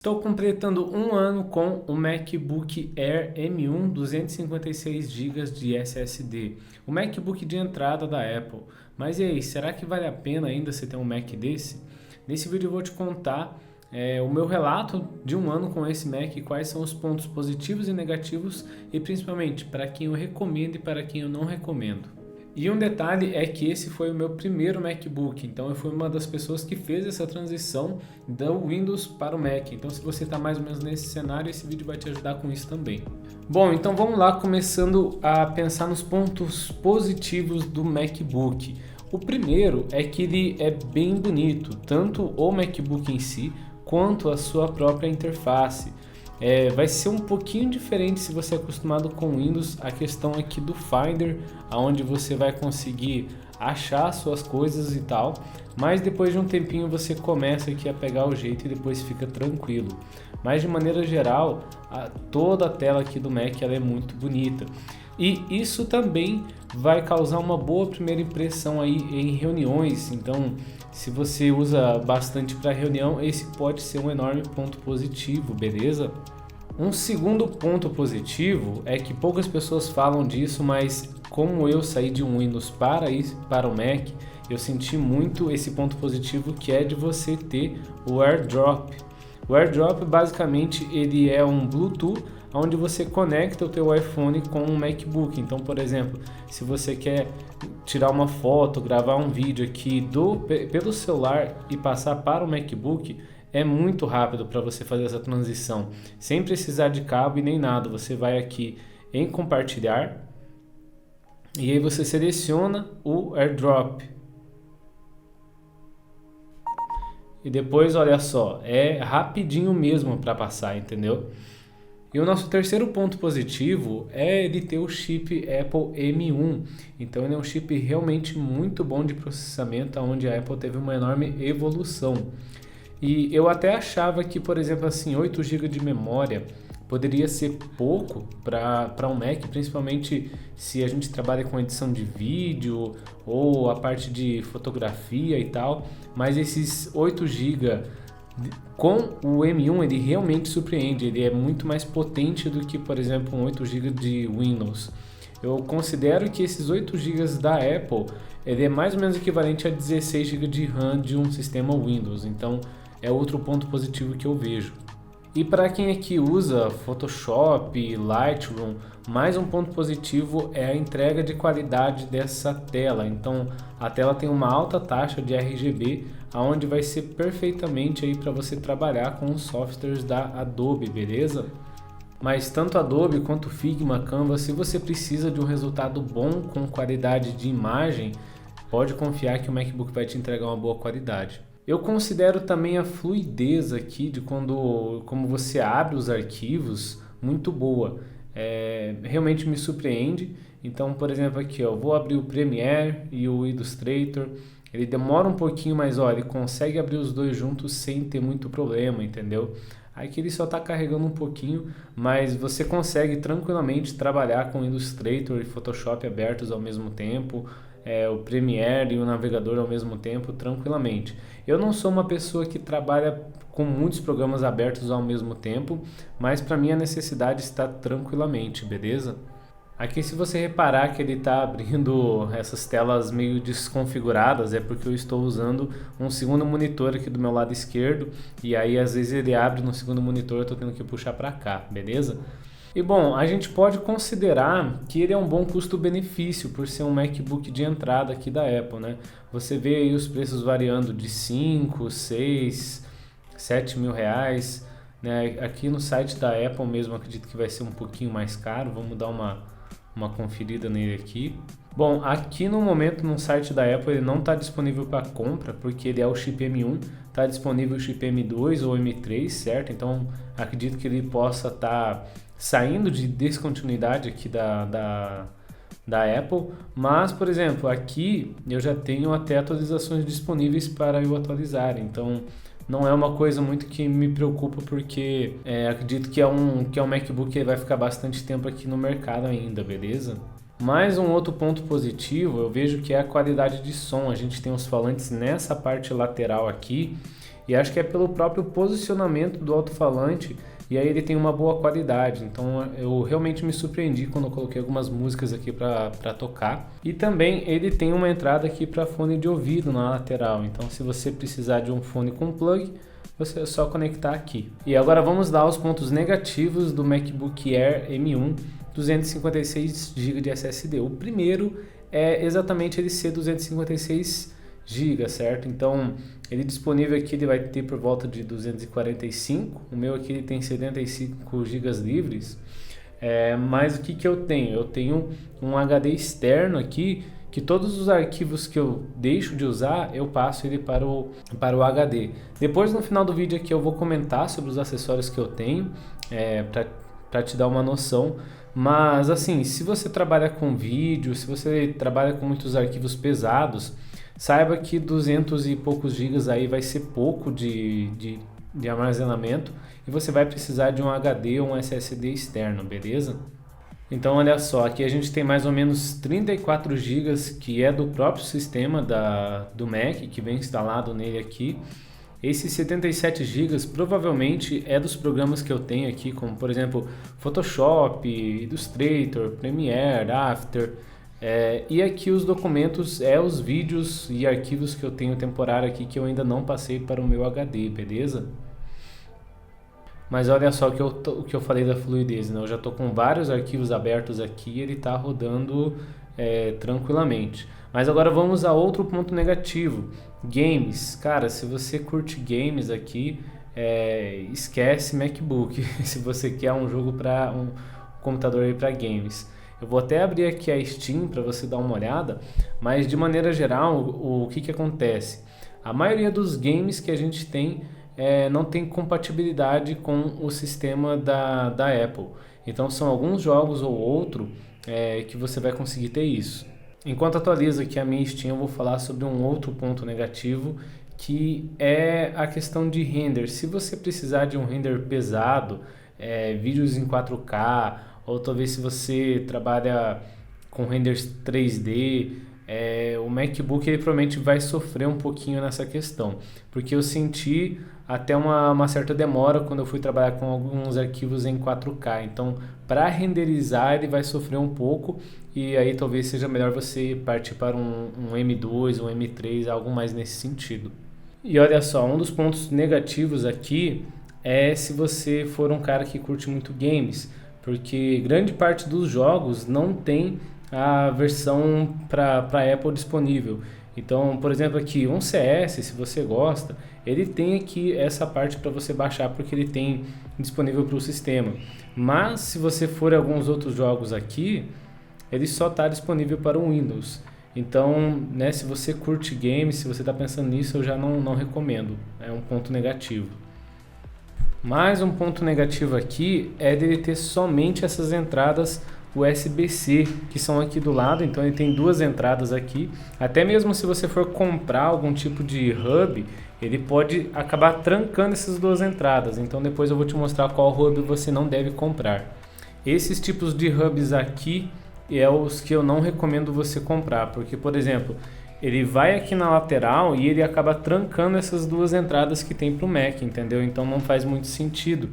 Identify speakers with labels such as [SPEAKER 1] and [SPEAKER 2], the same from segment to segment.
[SPEAKER 1] Estou completando um ano com o MacBook Air M1 256 GB de SSD, o MacBook de entrada da Apple. Mas e aí, será que vale a pena ainda você ter um Mac desse? Nesse vídeo eu vou te contar o meu relato de um ano com esse Mac, quais são os pontos positivos e negativos e principalmente para quem eu recomendo e para quem eu não recomendo. E um detalhe é que esse foi o meu primeiro MacBook, então eu fui uma das pessoas que fez essa transição do Windows para o Mac. Então se você está mais ou menos nesse cenário, esse vídeo vai te ajudar com isso também. Bom, então vamos lá, começando a pensar nos pontos positivos do MacBook. O primeiro é que ele é bem bonito, tanto o MacBook em si, quanto a sua própria interface. Vai ser um pouquinho diferente se você é acostumado com Windows, a questão aqui do Finder, onde você vai conseguir achar suas coisas e tal, mas depois de um tempinho você começa aqui a pegar o jeito e depois fica tranquilo. Mas de maneira geral, toda a tela aqui do Mac ela é muito bonita. E isso também vai causar uma boa primeira impressão aí em reuniões, então se você usa bastante para reunião, esse pode ser um enorme ponto positivo, beleza? Um segundo ponto positivo é que poucas pessoas falam disso, mas como eu saí de um Windows para o Mac, eu senti muito esse ponto positivo que é de você ter o AirDrop. O AirDrop basicamente ele é um Bluetooth onde você conecta o teu iPhone com um MacBook. Então, por exemplo, se você quer tirar uma foto, gravar um vídeo aqui pelo celular e passar para o MacBook, é muito rápido para você fazer essa transição, sem precisar de cabo e nem nada. Você vai aqui em compartilhar e aí você seleciona o AirDrop. E depois, olha só, é rapidinho mesmo para passar, entendeu? E o nosso terceiro ponto positivo é ele ter o chip Apple M1. Então ele é um chip realmente muito bom de processamento, onde a Apple teve uma enorme evolução. E eu até achava que, por exemplo, assim, 8 GB de memória poderia ser pouco para um Mac, principalmente se a gente trabalha com edição de vídeo ou a parte de fotografia e tal, mas esses 8 GB com o M1 ele realmente surpreende, ele é muito mais potente do que, por exemplo, um 8 GB de Windows. Eu considero que esses 8 GB da Apple ele é mais ou menos equivalente a 16 GB de RAM de um sistema Windows, então é outro ponto positivo que eu vejo. E para quem aqui usa Photoshop, Lightroom, mais um ponto positivo é a entrega de qualidade dessa tela. Então a tela tem uma alta taxa de RGB, aonde vai ser perfeitamente aí para você trabalhar com os softwares da Adobe, beleza? Mas tanto Adobe quanto Figma, Canva, se você precisa de um resultado bom com qualidade de imagem, pode confiar que o MacBook vai te entregar uma boa qualidade. Eu considero também a fluidez aqui de como você abre os arquivos muito boa. Realmente me surpreende. Então, por exemplo, aqui eu vou abrir o Premiere e o Illustrator. Ele demora um pouquinho, mas olha, ele consegue abrir os dois juntos sem ter muito problema, entendeu? Aqui ele só está carregando um pouquinho, mas você consegue tranquilamente trabalhar com Illustrator e Photoshop abertos ao mesmo tempo, o Premiere e o navegador ao mesmo tempo, tranquilamente. Eu não sou uma pessoa que trabalha com muitos programas abertos ao mesmo tempo, mas para mim a necessidade está tranquilamente, beleza? Aqui se você reparar que ele está abrindo essas telas meio desconfiguradas, é porque eu estou usando um segundo monitor aqui do meu lado esquerdo, e aí às vezes ele abre no segundo monitor, eu estou tendo que puxar para cá, beleza? E bom, a gente pode considerar que ele é um bom custo-benefício por ser um MacBook de entrada aqui da Apple, né? Você vê aí os preços variando de 5, 6, 7 mil reais, né? Aqui no site da Apple mesmo acredito que vai ser um pouquinho mais caro, vamos dar uma conferida nele aqui. Bom, aqui no momento no site da Apple ele não está disponível para compra, porque ele é o chip M1, está disponível o chip M2 ou M3, certo? Então acredito que ele possa estar saindo de descontinuidade aqui da Apple, mas por exemplo, aqui eu já tenho até atualizações disponíveis para eu atualizar, então não é uma coisa muito que me preocupa, porque acredito que é um MacBook que vai ficar bastante tempo aqui no mercado ainda, beleza? Mais um outro ponto positivo eu vejo que é a qualidade de som. A gente tem os falantes nessa parte lateral aqui E acho que é pelo próprio posicionamento do alto-falante, e aí ele tem uma boa qualidade. Então eu realmente me surpreendi quando eu coloquei algumas músicas aqui para tocar. E também ele tem uma entrada aqui para fone de ouvido na lateral. Então se você precisar de um fone com plug, você é só conectar aqui. E agora vamos dar os pontos negativos do MacBook Air M1 256 GB de SSD. O primeiro é exatamente ele ser 256 GB, certo? Então, ele disponível aqui ele vai ter por volta de 245. O meu aqui ele tem 75 GB livres. Mas o que eu tenho? Eu tenho um HD externo aqui, que todos os arquivos que eu deixo de usar, eu passo ele para o HD. Depois, no final do vídeo aqui, eu vou comentar sobre os acessórios que eu tenho, para te dar uma noção. Mas assim, se você trabalha com vídeo, se você trabalha com muitos arquivos pesados, saiba que 200 e poucos gigas aí vai ser pouco de armazenamento e você vai precisar de um HD ou um SSD externo, beleza? Então olha só, aqui a gente tem mais ou menos 34 GB que é do próprio sistema do Mac, que vem instalado nele aqui. Esses 77 GB provavelmente é dos programas que eu tenho aqui, como por exemplo Photoshop, Illustrator, Premiere, After. E aqui os documentos, os vídeos e arquivos que eu tenho temporário aqui que eu ainda não passei para o meu HD, beleza? Mas olha só o que eu falei da fluidez, né? Eu já estou com vários arquivos abertos aqui e ele está rodando tranquilamente. Mas agora vamos a outro ponto negativo. Games. Cara, se você curte games aqui, esquece MacBook. Se você quer um jogo para um computador para games. Eu vou até abrir aqui a Steam para você dar uma olhada, mas de maneira geral, o que acontece? A maioria dos games que a gente tem não tem compatibilidade com o sistema da Apple. Então são alguns jogos ou outro que você vai conseguir ter isso. Enquanto atualizo aqui a minha Steam, eu vou falar sobre um outro ponto negativo, que é a questão de render. Se você precisar de um render pesado, vídeos em 4K, ou talvez se você trabalha com renders 3D, o MacBook ele provavelmente vai sofrer um pouquinho nessa questão, porque eu senti até uma certa demora quando eu fui trabalhar com alguns arquivos em 4K, então para renderizar ele vai sofrer um pouco, e aí talvez seja melhor você partir para um M2, um M3, algo mais nesse sentido. E olha só, um dos pontos negativos aqui é se você for um cara que curte muito games, porque grande parte dos jogos não tem a versão para Apple disponível. Então, por exemplo, aqui um CS, se você gosta, ele tem aqui essa parte para você baixar porque ele tem disponível para o sistema. Mas se você for alguns outros jogos aqui, ele só está disponível para o Windows. Então, né, se você curte games, se você está pensando nisso, eu já não recomendo. É um ponto negativo. Mais um ponto negativo aqui é dele ter somente essas entradas USB-C que são aqui do lado, então ele tem duas entradas aqui. Até mesmo se você for comprar algum tipo de hub, ele pode acabar trancando essas duas entradas, então depois eu vou te mostrar qual hub você não deve comprar. Esses tipos de hubs aqui os que eu não recomendo você comprar, porque por exemplo, ele vai aqui na lateral e ele acaba trancando essas duas entradas que tem para o Mac, entendeu? Então não faz muito sentido.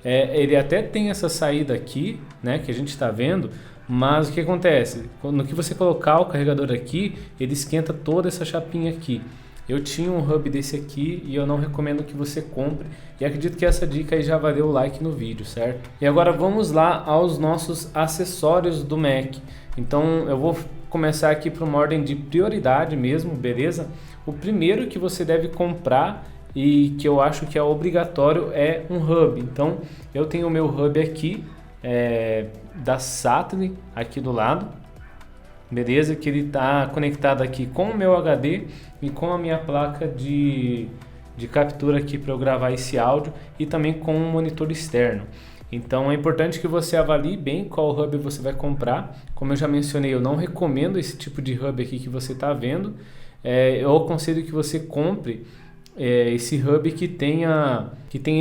[SPEAKER 1] Ele até tem essa saída aqui, né, que a gente está vendo, mas o que acontece? No que você colocar o carregador aqui, ele esquenta toda essa chapinha aqui. Eu tinha um hub desse aqui e eu não recomendo que você compre. E acredito que essa dica aí já valeu o like no vídeo, certo? E agora vamos lá aos nossos acessórios do Mac. Então eu vou começar aqui por uma ordem de prioridade mesmo, beleza? O primeiro que você deve comprar e que eu acho que é obrigatório é um hub. Então eu tenho o meu hub aqui da Saturn aqui do lado, beleza? Que ele está conectado aqui com o meu HD e com a minha placa de captura aqui para eu gravar esse áudio e também com um monitor externo. Então é importante que você avalie bem qual hub você vai comprar. Como eu já mencionei, eu não recomendo esse tipo de hub aqui que você está vendo. Eu aconselho que você compre esse hub que tenha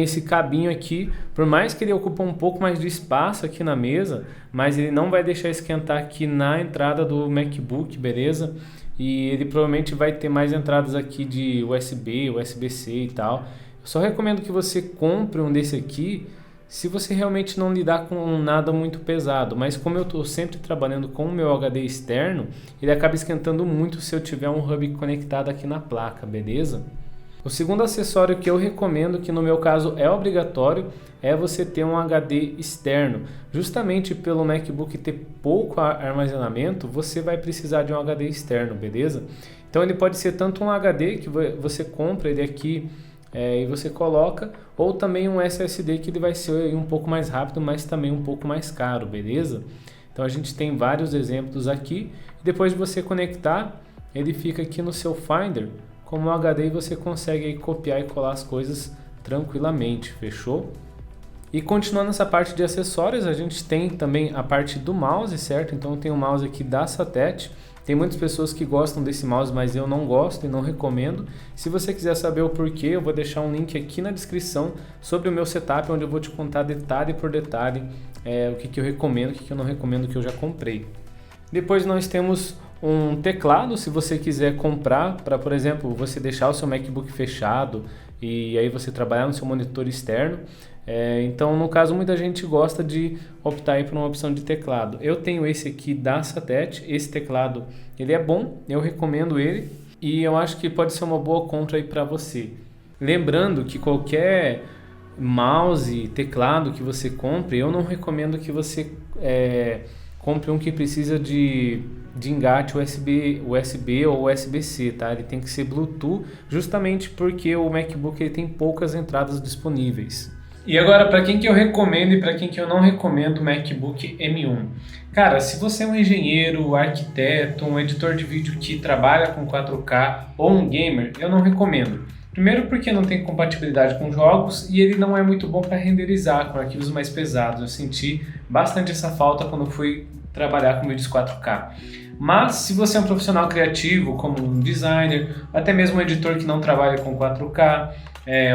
[SPEAKER 1] esse cabinho aqui, por mais que ele ocupe um pouco mais de espaço aqui na mesa, mas ele não vai deixar esquentar aqui na entrada do MacBook, beleza? e ele provavelmente vai ter mais entradas aqui de USB, USB-C e tal. Eu só recomendo que você compre um desse aqui se você realmente não lidar com nada muito pesado, mas como eu estou sempre trabalhando com o meu HD externo, ele acaba esquentando muito se eu tiver um hub conectado aqui na placa, beleza? O segundo acessório que eu recomendo, que no meu caso é obrigatório, é você ter um HD externo. Justamente pelo MacBook ter pouco armazenamento, você vai precisar de um HD externo, beleza? Então ele pode ser tanto um HD que você compra ele aqui e você coloca, ou também um SSD que ele vai ser um pouco mais rápido, mas também um pouco mais caro, beleza? Então a gente tem vários exemplos aqui. Depois de você conectar, ele fica aqui no seu Finder como um HD e você consegue aí copiar e colar as coisas tranquilamente, fechou? E continuando essa parte de acessórios, a gente tem também a parte do mouse, certo? Então tem um mouse aqui da Satet. Tem muitas pessoas que gostam desse mouse, mas eu não gosto e não recomendo. Se você quiser saber o porquê, eu vou deixar um link aqui na descrição sobre o meu setup, onde eu vou te contar detalhe por detalhe o que eu recomendo, o que eu não recomendo, que eu já comprei. Depois nós temos um teclado, se você quiser comprar, para, por exemplo, você deixar o seu MacBook fechado e aí você trabalhar no seu monitor externo. Então, no caso, muita gente gosta de optar aí por uma opção de teclado. Eu tenho esse aqui da Satet, esse teclado ele é bom, eu recomendo ele e eu acho que pode ser uma boa compra aí para você. Lembrando que qualquer mouse, teclado que você compre, eu não recomendo que você compre um que precisa de engate USB ou USB-C, tá? Ele tem que ser Bluetooth, justamente porque o MacBook ele tem poucas entradas disponíveis. E agora, para quem que eu recomendo e para quem que eu não recomendo o MacBook M1? Cara, se você é um engenheiro, arquiteto, um editor de vídeo que trabalha com 4K ou um gamer, eu não recomendo. Primeiro porque não tem compatibilidade com jogos e ele não é muito bom para renderizar com arquivos mais pesados. Eu senti bastante essa falta quando fui trabalhar com vídeos 4K. Mas se você é um profissional criativo, como um designer, até mesmo um editor que não trabalha com 4K,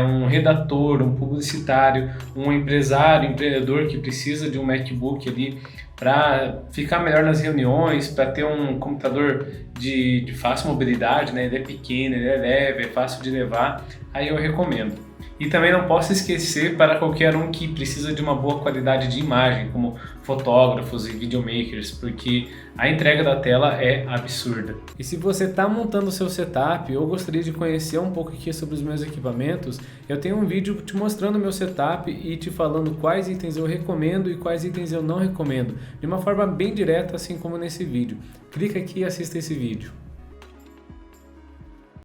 [SPEAKER 1] um redator, um publicitário, um empresário, empreendedor que precisa de um MacBook ali para ficar melhor nas reuniões, para ter um computador de fácil mobilidade, né? Ele é pequeno, ele é leve, é fácil de levar, aí eu recomendo. E também não posso esquecer para qualquer um que precisa de uma boa qualidade de imagem, como fotógrafos e videomakers, porque a entrega da tela é absurda. E se você está montando o seu setup ou gostaria de conhecer um pouco aqui sobre os meus equipamentos, eu tenho um vídeo te mostrando o meu setup e te falando quais itens eu recomendo e quais itens eu não recomendo, de uma forma bem direta, assim como nesse vídeo. Clica aqui e assista esse vídeo.